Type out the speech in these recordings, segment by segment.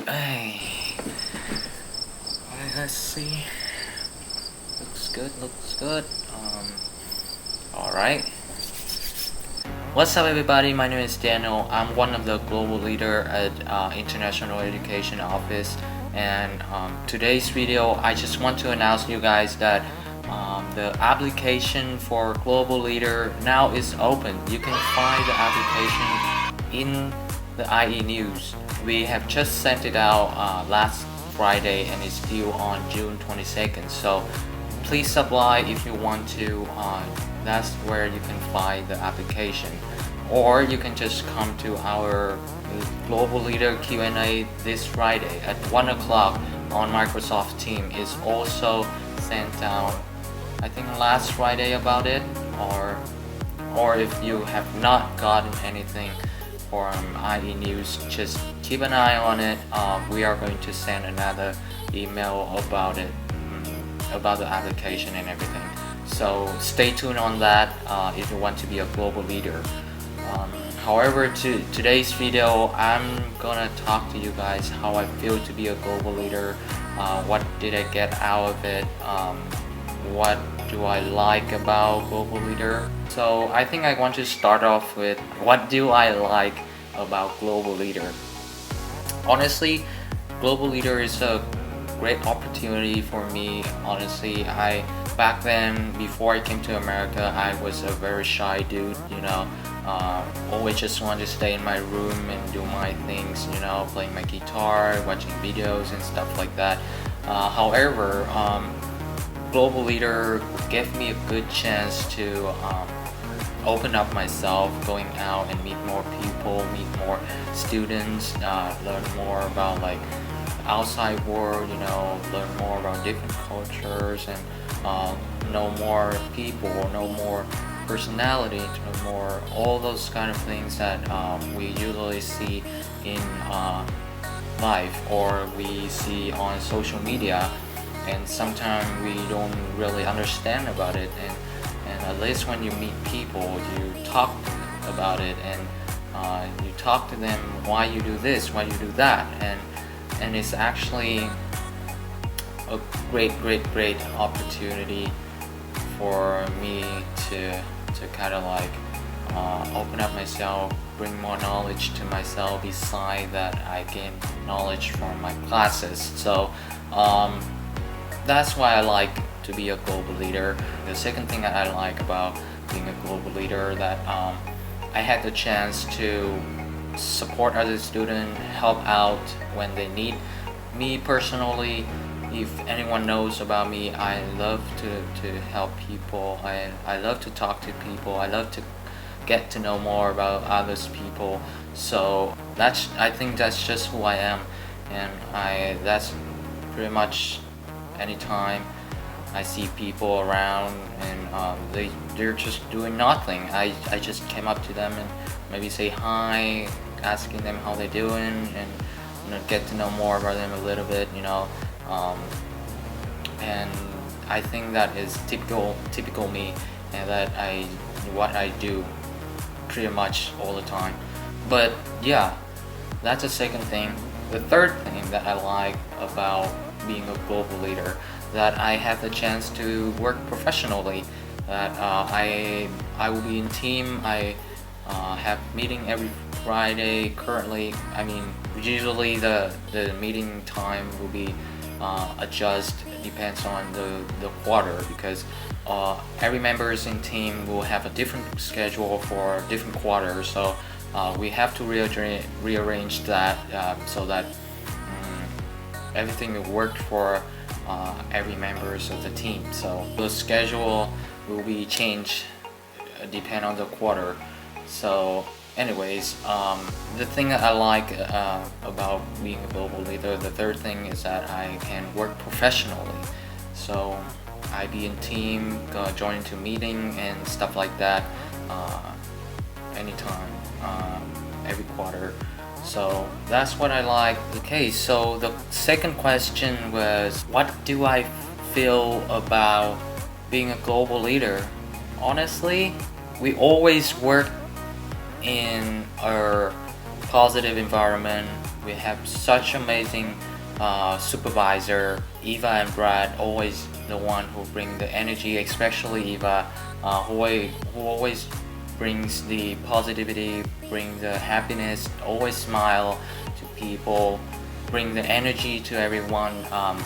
Hey, let's see. Looks good. All right. What's up, everybody? My name is Daniel. I'm one of the global leader at International Education Office, and today's video, I just want to announce to you guys that the application for global leader now is open. You can find the application in the IE News. We have just sent it out last Friday, and it's due on June 22nd. So please apply if you want to. That's where you can find the application, or you can just come to our global leader Q&A this Friday at 1 o'clock on Microsoft Teams. It's also sent out, I think, last Friday about it, or if you have not gotten anything from IE News, just keep an eye on it. We are going to send another email about it, about the application and everything. So stay tuned on that if you want to be a global leader. However, today's video, I'm gonna talk to you guys how I feel to be a global leader. What did I get out of it? What do I like about global leader? So I think I want to start off with what do I like about global leader. Honestly, global leader is a great opportunity for me. Honestly, back then, before I came to America, I was a very shy dude, always just wanted to stay in my room and do my things, playing my guitar, watching videos and stuff like that. However, global leader gave me a good chance to open up myself, going out and meet more people, meet more students, learn more about like outside world, learn more about different cultures, and know more people, know more personality, know more all those kind of things that we usually see in life, or we see on social media, and sometimes we don't really understand about it, and at least when you meet people, you talk about it, and you talk to them why you do this, why you do that, and it's actually a great opportunity for me to kind of like open up myself, bring more knowledge to myself beside that I gain knowledge from my classes. So that's why I like to be a global leader. The second thing that I like about being a global leader, that I had the chance to support other students, help out when they need. Me personally, if anyone knows about me, I love to help people. I love to talk to people. I love to get to know more about others people. So I think that's just who I am, and that's pretty much anytime I see people around and they're just doing nothing, I just came up to them and maybe say hi, asking them how they're doing, and get to know more about them a little bit, and I think that is typical me, and that what I do pretty much all the time. But yeah, that's the second thing. The third thing that I like about being a global leader, that I have the chance to work professionally, that I will be in team. I have meeting every Friday currently. I mean, usually the meeting time will be adjust, depends on the quarter, because every members in team will have a different schedule for different quarters. So we have to rearrange that so that everything will work for every members of the team. So the schedule will be changed depend on the quarter. So anyways, the thing that I like about being a global leader, the third thing, is that I can work professionally. So I be in team, join into meeting and stuff like that anytime, every quarter. So that's what I like. Okay, so the second question was, what do I feel about being a global leader? Honestly, we always work in a positive environment. we have such amazing supervisor. Eva and Brad always the one who bring the energy, especially Eva, who always brings the positivity, bring the happiness, always smile to people, bring the energy to everyone.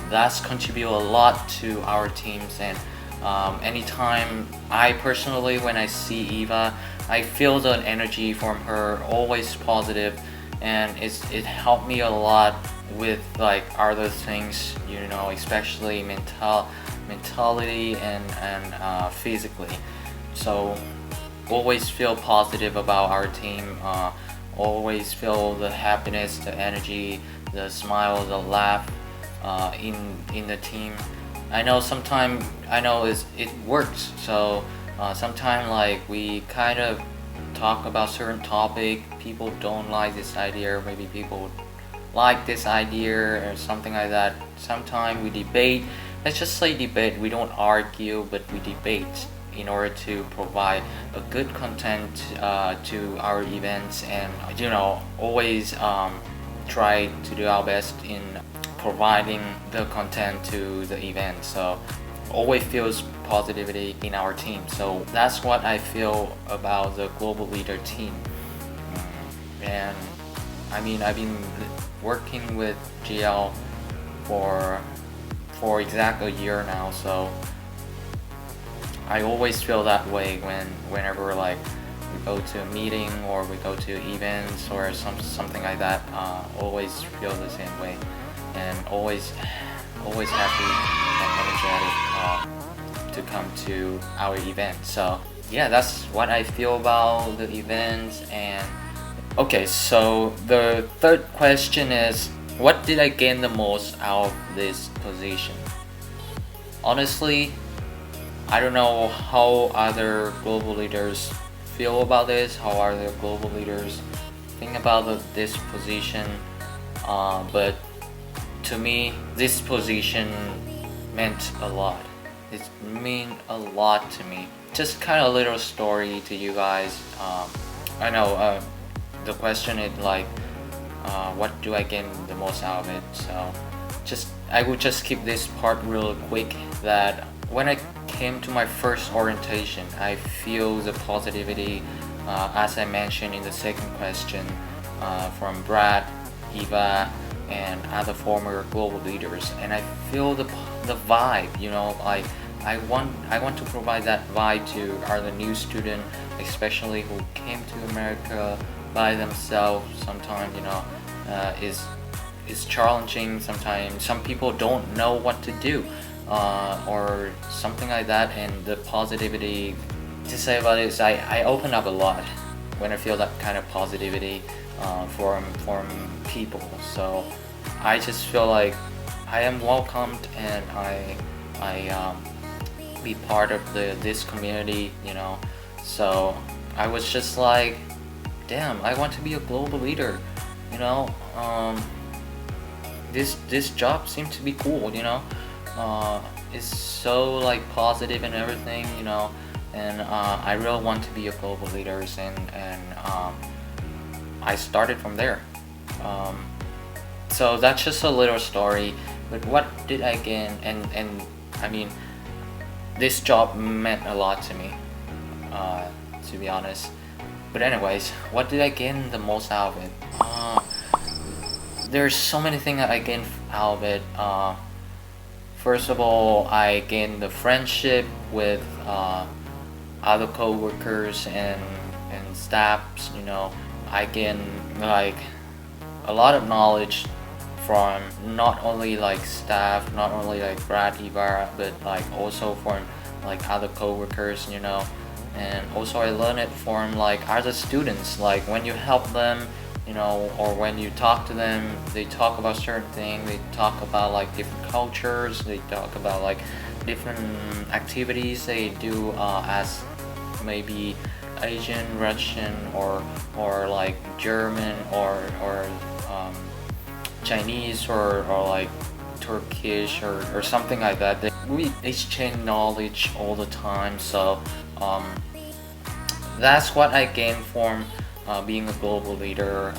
That's contribute a lot to our teams. And anytime I personally, when I see Eva, I feel the energy from her, always positive, and it helped me a lot with like other things, especially mentality and physically. So always feel positive about our team. Always feel the happiness, the energy, the smile, the laugh in the team. I know sometimes it works. So sometimes like we kind of talk about certain topic. People don't like this idea, or maybe people like this idea or something like that. Sometimes we debate. Let's just say debate. We don't argue, but we debate in order to provide a good content to our events, and always try to do our best in providing the content to the event. So always feels positivity in our team. So that's what I feel about the global leader team. And I mean, I've been working with GL for exact a year now, so I always feel that way whenever like we go to a meeting or we go to events or something like that. Always feel the same way, and always happy and energetic to come to our event. So yeah, that's what I feel about the events. And okay, so the third question is, what did I gain the most out of this position? Honestly, I don't know how other global leaders feel about this, how other global leaders think about this position, but to me, this position meant a lot. It meant a lot to me. Just kind of a little story to you guys. I know the question is like, what do I gain the most out of it? So I will just keep this part real quick. That when I came to my first orientation, I feel the positivity, as I mentioned in the second question, from Brad, Eva, and other former global leaders, and I feel the vibe. Like I want to provide that vibe to other new student, especially who came to America by themselves. Sometimes is challenging. Sometimes some people don't know what to do, or something like that. And the positivity to say about it is I open up a lot when I feel that kind of positivity from people. So I just feel like I am welcomed, and I be part of this community. So I was just like, damn, I want to be a global leader. This job seemed to be cool. It's so like positive and everything. And I really want to be a global leader, and I started from there. So that's just a little story. But what did I gain? And I mean, this job meant a lot to me, to be honest. But anyways, what did I gain the most out of it? There's so many things that I gained out of it. First of all, I gained the friendship with other co-workers and staffs. I gained like a lot of knowledge from not only like staff, not only like Brad, Eva, but like also from like other co-workers. And also I learned it from like other students. Like when you help them, or when you talk to them, they talk about certain things. They talk about like different cultures. They talk about like different activities they do as maybe Asian, Russian, or like German, or Chinese, or like Turkish, or something like that. We exchange knowledge all the time. So that's what I gained from being a global leader.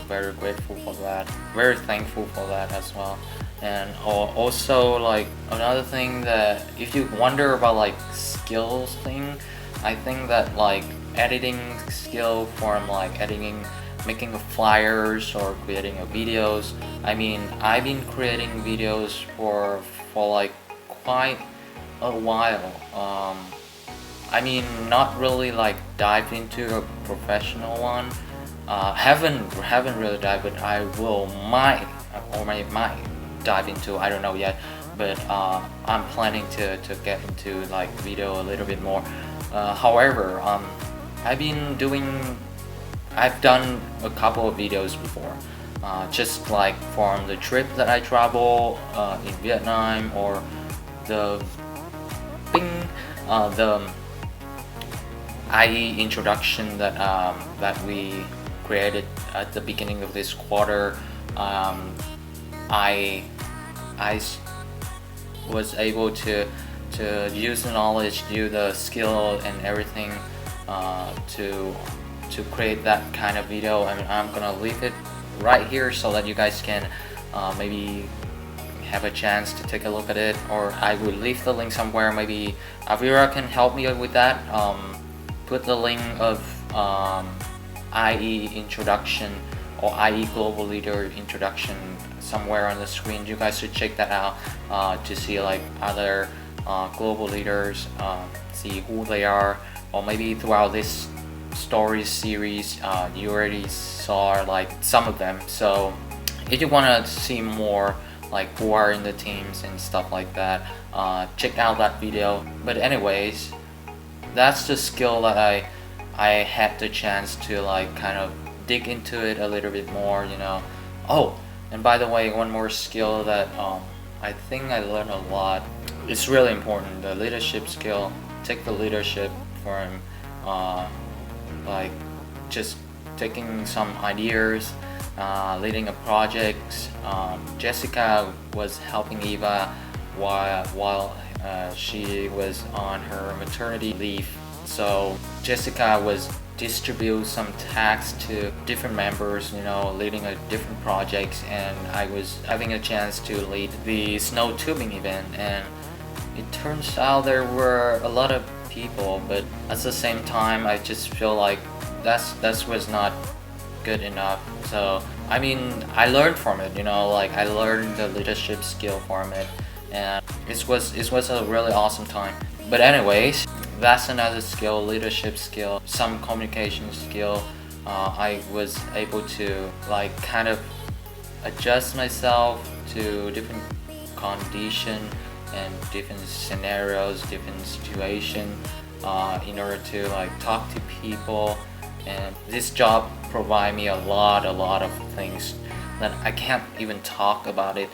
Very grateful for that, very thankful for that as well. And also, like, another thing, that if you wonder about like skills thing, I think that like editing skill, from like editing, making flyers or creating videos. I mean, I've been creating videos for like quite a while. I mean, not really like dive into a professional one. Haven't really dived, but I will might dive into. I don't know yet, but I'm planning to get into like video a little bit more. However, I've done a couple of videos before, just like from the trip that I travel in Vietnam, or the the IE introduction that we created at the beginning of this quarter. I was able to use the knowledge, do the skill and everything, to create that kind of video. I mean, I'm gonna leave it right here so that you guys can maybe have a chance to take a look at it, or I will leave the link somewhere. Maybe Avira can help me with that. Put the link of IE introduction or IE global leader introduction somewhere on the screen. You guys should check that out to see like other global leaders, see who they are, or maybe throughout this stories series you already saw like some of them. So if you want to see more like who are in the teams and stuff like that, check out that video. But anyways, that's the skill that I had the chance to like kind of dig into it a little bit more, you know. Oh, and by the way, one more skill that I think I learned a lot. It's really important, the leadership skill. Take the leadership from like just taking some ideas, leading a project. Jessica was helping Eva while she was on her maternity leave. So Jessica was distribute some tasks to different members, you know, leading a different projects, and I was having a chance to lead the snow tubing event. And it turns out there were a lot of people, but at the same time I just feel like that was not good enough. So I mean, I learned from it, you know, like I learned the leadership skill from it, and it was a really awesome time. But anyways, that's another skill, leadership skill, some communication skill. I was able to like kind of adjust myself to different condition and different scenarios, different situation, in order to like talk to people. And this job provide me a lot of things that I can't even talk about it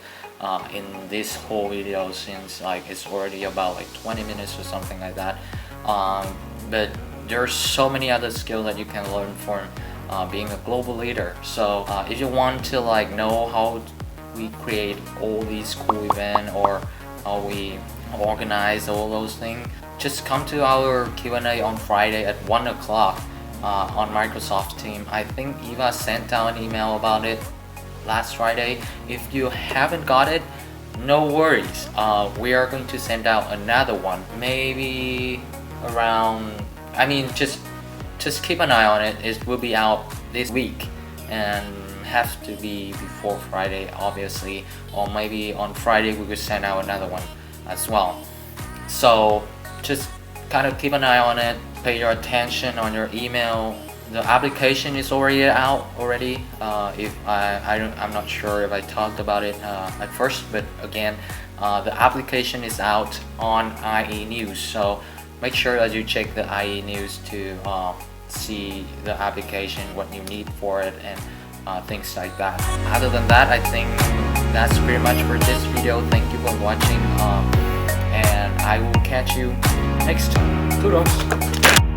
in this whole video, since like it's already about like 20 minutes or something like that. But there's so many other skills that you can learn from being a global leader. So if you want to like know how we create all these cool events, or how we organize all those things, just come to our Q&A on Friday at 1 o'clock on Microsoft Teams. I think Eva sent out an email about it last Friday. If you haven't got it, no worries. We are going to send out another one, maybe around, I mean, just keep an eye on it. It will be out this week and have to be before Friday, obviously, or maybe on Friday we will send out another one as well. So just kind of keep an eye on it, pay your attention on your email. The application is already out already. If I'm not sure if I talked about it at first, but again, the application is out on IE News. So make sure that you check the IE News to see the application, what you need for it, and things like that. Other than that, I think that's pretty much for this video. Thank you for watching, and I will catch you next time. Kudos!